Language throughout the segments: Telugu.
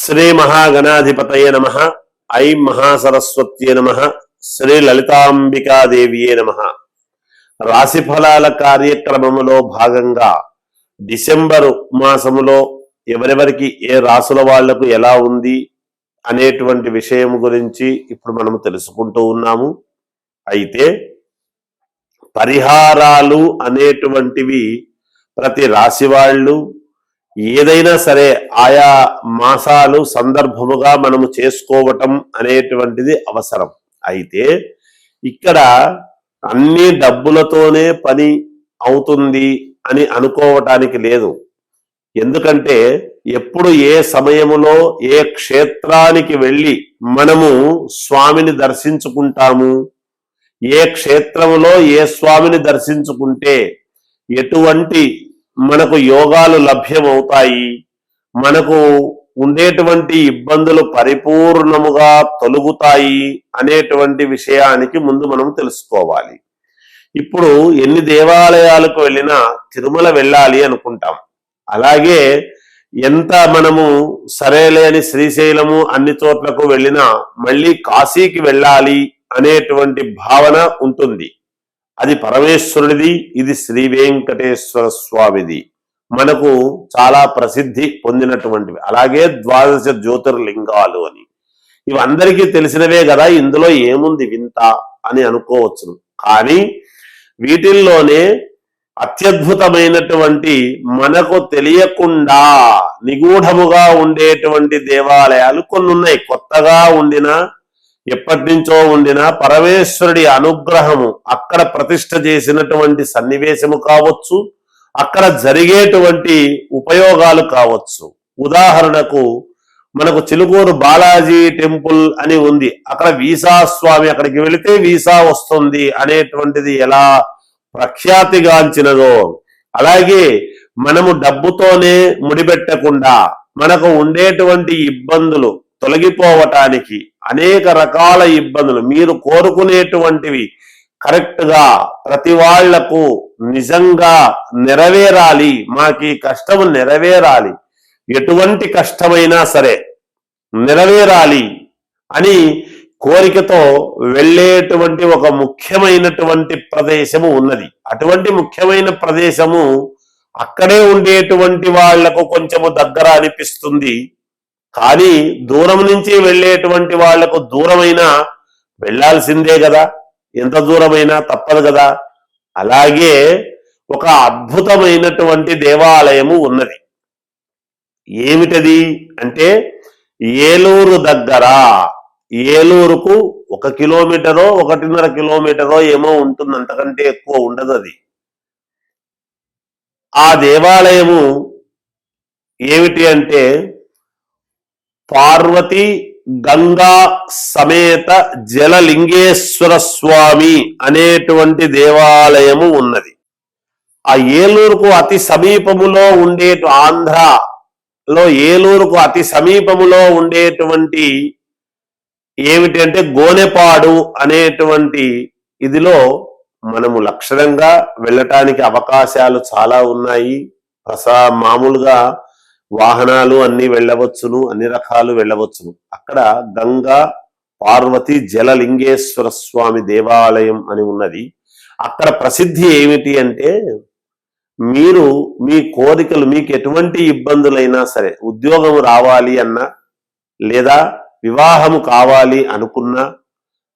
శ్రీ మహాగణాధిపతయే నమః. ఐం మహాసరస్వత్యే నమః. శ్రీ లలితాంబికాదేవియే నమః. రాశి ఫలాల కార్యక్రమములో భాగంగా డిసెంబరు మాసములో ఎవరెవరికి ఏ రాసుల వాళ్లకు ఎలా ఉంది అనేటువంటి విషయం గురించి ఇప్పుడు మనము తెలుసుకుంటూ ఉన్నాము. అయితే పరిహారాలు అనేటువంటివి ప్రతి రాశి వాళ్ళు ఏదైనా సరే ఆయా మాసాలు సందర్భముగా మనము చేసుకోవటం అనేటువంటిది అవసరం. అయితే ఇక్కడ అన్ని డబ్బులతోనే పని అవుతుంది అని అనుకోవటానికి లేదు. ఎందుకంటే ఎప్పుడు ఏ సమయములో ఏ క్షేత్రానికి వెళ్ళి మనము స్వామిని దర్శించుకుంటాము, ఏ క్షేత్రములో ఏ స్వామిని దర్శించుకుంటే ఎటువంటి మనకు యోగాలు లభ్యమవుతాయి, మనకు ఉండేటువంటి ఇబ్బందులు పరిపూర్ణముగా తొలగుతాయి అనేటువంటి విషయానికి ముందు మనం తెలుసుకోవాలి. ఇప్పుడు ఎన్ని దేవాలయాలకు వెళ్ళినా తిరుమల వెళ్ళాలి అనుకుంటాం, అలాగే ఎంత మనము సరేలే అని శ్రీశైలము అన్ని చోట్లకు వెళ్ళినా మళ్ళీ కాశీకి వెళ్ళాలి అనేటువంటి భావన ఉంటుంది. అది పరమేశ్వరుడిది, ఇది శ్రీ వెంకటేశ్వర స్వామిది, మనకు చాలా ప్రసిద్ధి పొందినటువంటివి. అలాగే 12 జ్యోతిర్లింగాలు అని ఇవి అందరికీ తెలిసినవే కదా, ఇందులో ఏముంది వింత అని అనుకోవచ్చును. కానీ వీటిల్లోనే అత్యద్భుతమైనటువంటి మనకు తెలియకుండా నిగూఢముగా ఉండేటువంటి దేవాలయాలు కొన్ని ఉన్నాయి. కొత్తగా ఉండిన ఎప్పటి నుంచో ఉండిన పరమేశ్వరుడి అనుగ్రహము అక్కడ ప్రతిష్ఠ చేసినటువంటి సన్నివేశము కావచ్చు, అక్కడ జరిగేటువంటి ఉపయోగాలు కావచ్చు. ఉదాహరణకు మనకు చిలుకూరు బాలాజీ టెంపుల్ అని ఉంది, అక్కడ వీసా స్వామి, అక్కడికి వెళితే వీసా వస్తుంది అనేటువంటిది ఎలా ప్రఖ్యాతిగాంచినదో, అలాగే మనము డబ్బుతోనే ముడిపెట్టకుండా మనకు ఉండేటువంటి ఇబ్బందులు తొలగిపోవటానికి అనేక రకాల ఇబ్బందులు మీరు కోరుకునేటువంటివి కరెక్ట్ గా ప్రతి వాళ్లకు నిజంగా నెరవేరాలి, మాకు కష్టము నెరవేరాలి, ఎటువంటి కష్టమైనా సరే నెరవేరాలి అని కోరికతో వెళ్ళేటువంటి ఒక ముఖ్యమైనటువంటి ప్రదేశము ఉన్నది. అటువంటి ముఖ్యమైన ప్రదేశము అక్కడే ఉండేటువంటి వాళ్లకు కొంచెము దగ్గర అనిపిస్తుంది, కానీ దూరం నుంచి వెళ్ళేటువంటి వాళ్లకు దూరమైనా వెళ్ళాల్సిందే కదా, ఎంత దూరమైనా తప్పదు కదా. అలాగే ఒక అద్భుతమైనటువంటి దేవాలయము ఉన్నది. ఏమిటది అంటే ఏలూరు దగ్గర, ఏలూరుకు 1 కిలోమీటరో 1.5 కిలోమీటరో ఏమో ఉంటుంది, అంతకంటే ఎక్కువ ఉండదు అది. ఆ దేవాలయము ఏమిటి అంటే పార్వతి గంగా సమేత జలలింగేశ్వర స్వామి అనేటువంటి దేవాలయము ఉన్నది. ఆ ఏలూరుకు అతి సమీపములో ఉండే, ఆంధ్రలో ఏలూరుకు అతి సమీపములో ఉండేటువంటి ఏమిటి అంటే గోనెపాడు అనేటువంటి ఇదిలో మనము లక్షణంగా వెళ్ళటానికి అవకాశాలు చాలా ఉన్నాయి. మామూలుగా వాహనాలు అన్ని వెళ్ళవచ్చును, అన్ని రకాలు వెళ్ళవచ్చును. అక్కడ గంగా పార్వతి జలలింగేశ్వర స్వామి దేవాలయం అని ఉన్నది. అక్కడ ప్రసిద్ధి ఏమిటి అంటే మీరు మీ కోరికలు, మీకు ఎటువంటి ఇబ్బందులైనా సరే, ఉద్యోగం రావాలి అన్నా, లేదా వివాహము కావాలి అనుకున్నా,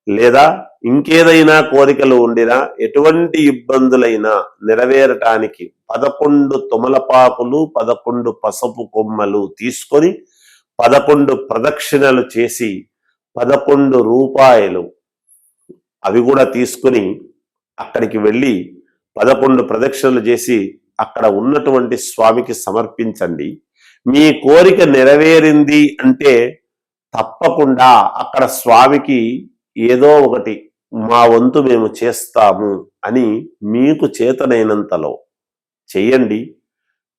లేదా ఇంకేదైనా కోరికలు ఉండినా, ఎటువంటి ఇబ్బందులైనా నెరవేరటానికి 11 తొమలపాకులు 11 పసుపు కొమ్మలు తీసుకొని 11 ప్రదక్షిణలు చేసి 11 రూపాయలు అవి కూడా తీసుకుని అక్కడికి వెళ్ళి 11 ప్రదక్షిణలు చేసి అక్కడ ఉన్నటువంటి స్వామికి సమర్పించండి. మీ కోరిక నెరవేరింది అంటే తప్పకుండా అక్కడ స్వామికి ఏదో ఒకటి మా వంతు మేము చేస్తాము అని మీకు చేతనైనంతలో చెయ్యండి,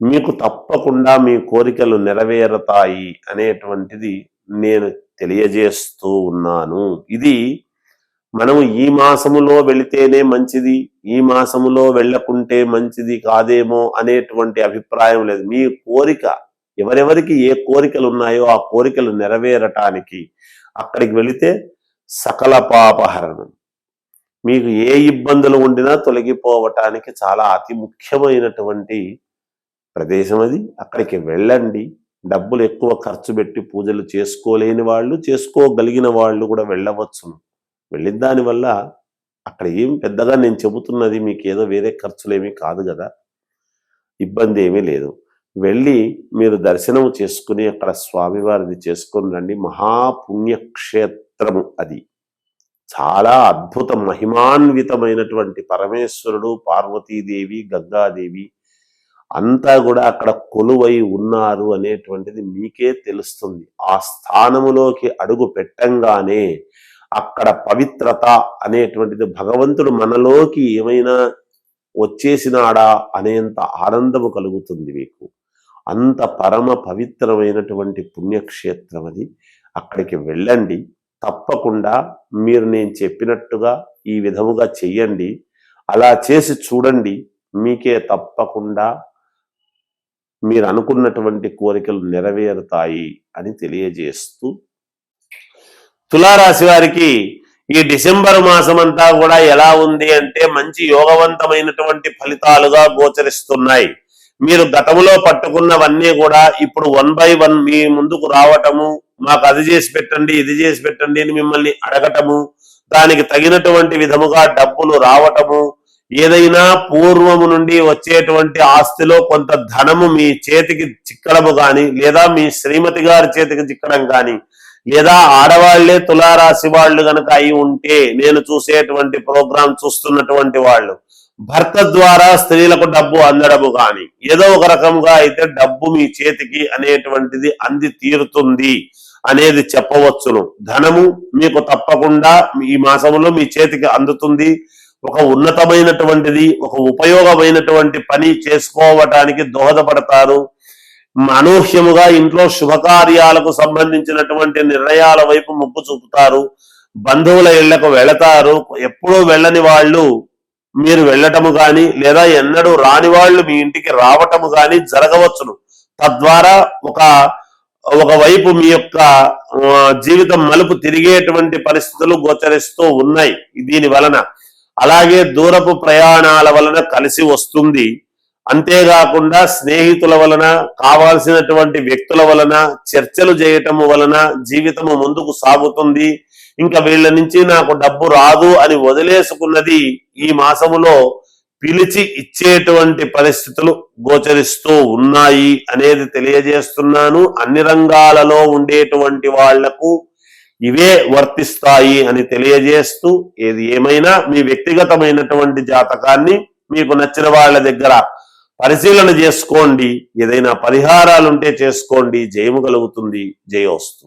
మీకు తప్పకుండా మీ కోరికలు నెరవేరుతాయి అనేటువంటిది నేను తెలియజేస్తూ ఉన్నాను. ఇది మనము ఈ మాసములో వెళితేనే మంచిది, ఈ మాసములో వెళ్ళకుంటే మంచిది కాదేమో అనేటువంటి అభిప్రాయం లేదు. మీ కోరిక ఎవరెవరికి ఏ కోరికలు ఉన్నాయో ఆ కోరికలు నెరవేరటానికి అక్కడికి వెళితే సకల పాపహరణం, మీకు ఏ ఇబ్బందులు ఉండినా తొలగిపోవటానికి చాలా అతి ముఖ్యమైనటువంటి ప్రదేశం అది. అక్కడికి వెళ్ళండి. డబ్బులు ఎక్కువ ఖర్చు పెట్టి పూజలు చేసుకోలేని వాళ్ళు, చేసుకోగలిగిన వాళ్ళు కూడా వెళ్ళవచ్చును. వెళ్ళిన దానివల్ల అక్కడ ఏం పెద్దగా నేను చెబుతున్నది మీకు ఏదో వేరే ఖర్చులేమీ కాదు కదా, ఇబ్బంది ఏమీ లేదు. వెళ్ళి మీరు దర్శనం చేసుకుని అక్కడ స్వామివారిది చేసుకొని రండి. మహాపుణ్యక్షేత్రము అది. చాలా అద్భుత మహిమాన్వితమైనటువంటి పరమేశ్వరుడు, పార్వతీదేవి, గంగాదేవి అంతా కూడా అక్కడ కొలువై ఉన్నారు అనేటువంటిది మీకే తెలుస్తుంది. ఆ స్థానములోకి అడుగు పెట్టంగానే అక్కడ పవిత్రత అనేటువంటిది, భగవంతుడు మనలోకి ఏమైనా వచ్చేసినాడా అనేంత ఆనందము కలుగుతుంది మీకు. అంత పరమ పవిత్రమైనటువంటి పుణ్యక్షేత్రం అది. అక్కడికి వెళ్ళండి. తప్పకుండా మీరు నేను చెప్పినట్టుగా ఈ విధముగా చెయ్యండి. అలా చేసి చూడండి, మీకే తప్పకుండా మీరు అనుకున్నటువంటి కోరికలు నెరవేరుతాయి అని తెలియజేస్తూ, తులారాశి వారికి ఈ డిసెంబర్ మాసం అంతా కూడా ఎలా ఉంది అంటే మంచి యోగవంతమైనటువంటి ఫలితాలుగా గోచరిస్తున్నాయి. మీరు గతంలో పట్టుకున్నవన్నీ కూడా ఇప్పుడు 1 by 1 మీ ముందుకు రావటము, మాకు అది చేసి పెట్టండి, ఇది చేసి పెట్టండి అని మిమ్మల్ని అడగటము, దానికి తగినటువంటి విధముగా డబ్బులు రావటము, ఏదైనా పూర్వము నుండి వచ్చేటువంటి ఆస్తిలో కొంత ధనము మీ చేతికి చిక్కడము కానీ, లేదా మీ శ్రీమతి గారి చేతికి చిక్కడం కానీ, లేదా ఆడవాళ్లే తులారాశి వాళ్ళు గనక అయి ఉంటే, నేను చూసేటువంటి ప్రోగ్రాం చూస్తున్నటువంటి వాళ్ళు భర్త ద్వారా స్త్రీలకు డబ్బు అందడము కానీ, ఏదో ఒక రకంగా అయితే డబ్బు మీ చేతికి అనేటువంటిది అంది తీరుతుంది అనేది చెప్పవచ్చును. ధనము మీకు తప్పకుండా ఈ మాసంలో మీ చేతికి అందుతుంది. ఒక ఉన్నతమైనటువంటిది, ఒక ఉపయోగమైనటువంటి పని చేసుకోవటానికి దోహదపడతారు. అనూహ్యముగా ఇంట్లో శుభకార్యాలకు సంబంధించినటువంటి నిర్ణయాల వైపు మొగ్గు చూపుతారు. బంధువుల ఇళ్లకు వెళతారు. ఎప్పుడూ వెళ్ళని వాళ్ళు మీరు వెళ్ళటము కానీ, లేదా ఎన్నడూ రాని వాళ్ళు మీ ఇంటికి రావటము కానీ జరగవచ్చును. తద్వారా ఒకవైపు మీ యొక్క జీవితం మలుపు తిరిగేటువంటి పరిస్థితులు గోచరిస్తూ ఉన్నాయి దీని వలన. అలాగే దూరపు ప్రయాణాల వలన కలిసి వస్తుంది. అంతేకాకుండా స్నేహితుల వలన, కావాల్సినటువంటి వ్యక్తుల వలన చర్చలు చేయటము వలన జీవితము ముందుకు సాగుతుంది. ఇంకా వీళ్ళ నుంచి నాకు డబ్బు రాదు అని వదిలేసుకున్నది ఈ మాసములో పిలిచి ఇచ్చేటువంటి పరిస్థితులు గోచరిస్తూ ఉన్నాయి అనేది తెలియజేస్తున్నాను. అన్ని రంగాలలో ఉండేటువంటి వాళ్లకు ఇవే వర్తిస్తాయి అని తెలియజేస్తూ, ఏది ఏమైనా మీ వ్యక్తిగతమైనటువంటి జాతకాన్ని మీకు నచ్చిన వాళ్ళ దగ్గర పరిశీలన చేసుకోండి. ఏదైనా పరిహారాలుంటే చేసుకోండి. జయము కలుగుతుంది. జయోస్తు.